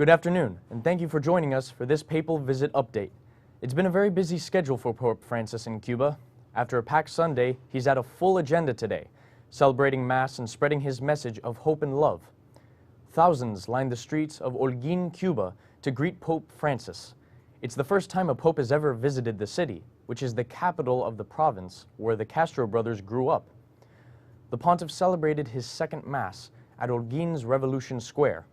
Good afternoon, and thank you for joining us for this papal visit update. It's been a very busy schedule for Pope Francis in Cuba. After a packed Sunday, he's had a full agenda today, celebrating Mass and spreading his message of hope and love. Thousands lined the streets of Holguin, Cuba to greet Pope Francis. It's the first time a pope has ever visited the city, which is the capital of the province where the Castro brothers grew up. The pontiff celebrated his second Mass at Holguin's Revolution Square.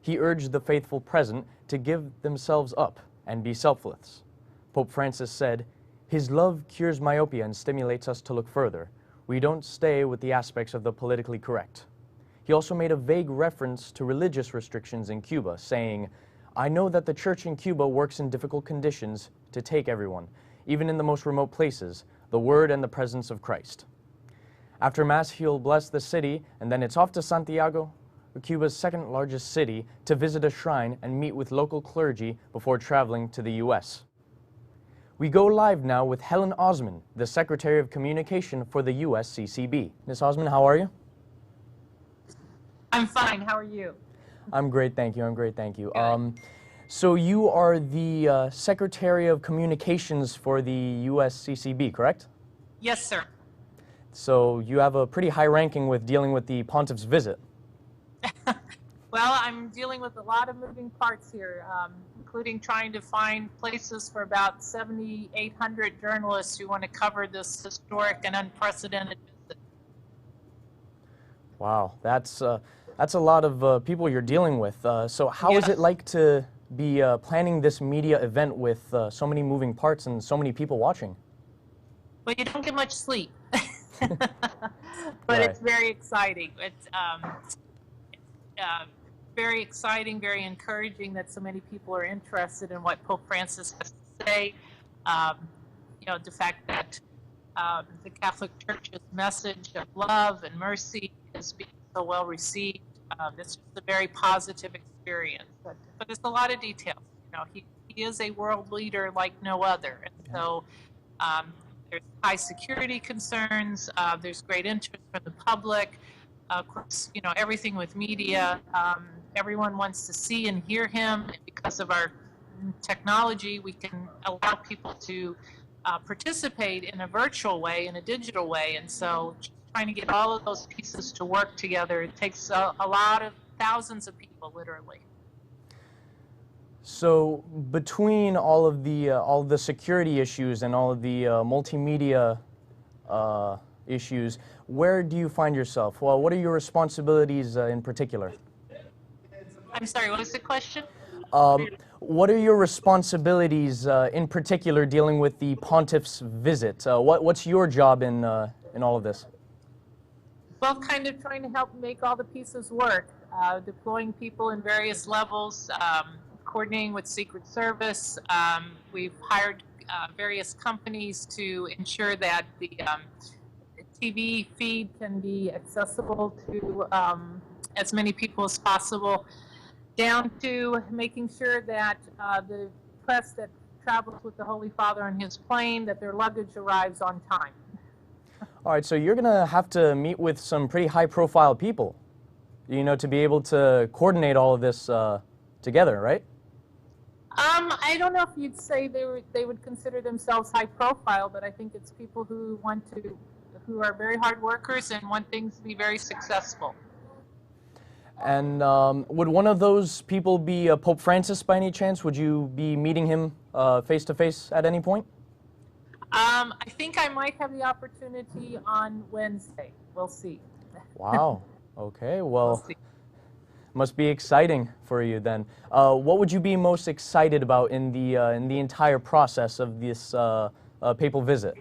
He urged the faithful present to give themselves up and be selfless. Pope Francis said, "His love cures myopia and stimulates us to look further. We don't stay with the aspects of the politically correct." He also made a vague reference to religious restrictions in Cuba, saying, "I know that the church in Cuba works in difficult conditions to take everyone, even in the most remote places, the word and the presence of Christ." After Mass, he'll bless the city, and then it's off to Santiago, Cuba's second largest city, to visit a shrine and meet with local clergy before traveling to the U.S. We go live now with Helen Osman, the Secretary of Communication for the USCCB. Ms. Osman, how are you? I'm fine. How are you? I'm great, thank you. Good. So you are the Secretary of Communications for the USCCB, correct? Yes, sir. So you have a pretty high ranking with dealing with the pontiff's visit. Well, I'm dealing with a lot of moving parts here, including trying to find places for about 7,800 journalists who want to cover this historic and unprecedented visit. Wow, that's a lot of people you're dealing with. So how is it like to be planning this media event with so many moving parts and so many people watching? Well, you don't get much sleep, but Right. It's very exciting. It's very exciting, very encouraging that so many people are interested in what Pope Francis has to say. The fact that the Catholic Church's message of love and mercy is being so well received. It's just a very positive experience. But there's a lot of details. He is a world leader like no other. And so there's high security concerns. There's great interest from the public. Of course, everything with media, everyone wants to see and hear him. Because of our technology, we can allow people to participate in a virtual way, in a digital way. And so just trying to get all of those pieces to work together, it takes a lot of thousands of people, literally. So between all of the security issues and all of the multimedia issues, where do you find yourself? Well, what are your responsibilities in particular? I'm sorry, what was the question? What are your responsibilities in particular dealing with the pontiff's visit? What's your job in all of this? Well, kind of trying to help make all the pieces work, deploying people in various levels, coordinating with Secret Service. We've hired various companies to ensure that the TV feed can be accessible to as many people as possible, down to making sure that the press that travels with the Holy Father on his plane, that their luggage arrives on time. All right, so you're going to have to meet with some pretty high-profile people, to be able to coordinate all of this together, right? I don't know if you'd say they would consider themselves high-profile, but I think it's people who who are very hard workers and want things to be very successful. And would one of those people be Pope Francis by any chance? Would you be meeting him face-to-face at any point? I think I might have the opportunity on Wednesday. We'll see. Wow. Okay. Well, We'll see. Must be exciting for you then. What would you be most excited about in the entire process of this papal visit?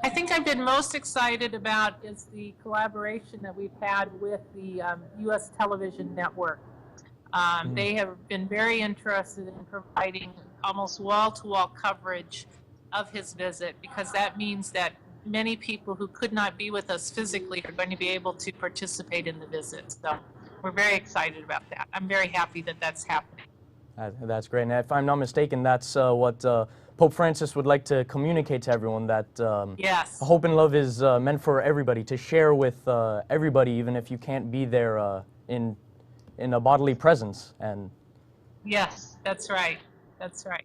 I think I've been most excited about is the collaboration that we've had with the U.S. television network. They have been very interested in providing almost wall-to-wall coverage of his visit, because that means that many people who could not be with us physically are going to be able to participate in the visit. So we're very excited about that. I'm very happy that that's happening. That's great. And if I'm not mistaken, that's what Pope Francis would like to communicate to everyone, that Yes. hope and love is meant for everybody, to share with everybody, even if you can't be there in in a bodily presence. And Yes, that's right. That's right.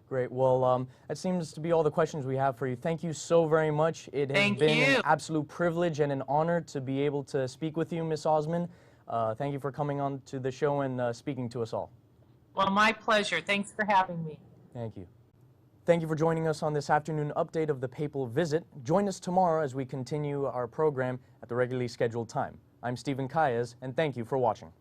great. Well, that seems to be all the questions we have for you. Thank you so very much. It has Thank been you. an absolute privilege and an honor to be able to speak with you, Ms. Osman. Thank you for coming on to the show and speaking to us all. Well, my pleasure. Thanks for having me. Thank you. Thank you for joining us on this afternoon update of the papal visit. Join us tomorrow as we continue our program at the regularly scheduled time. I'm Stephen Calles, and thank you for watching.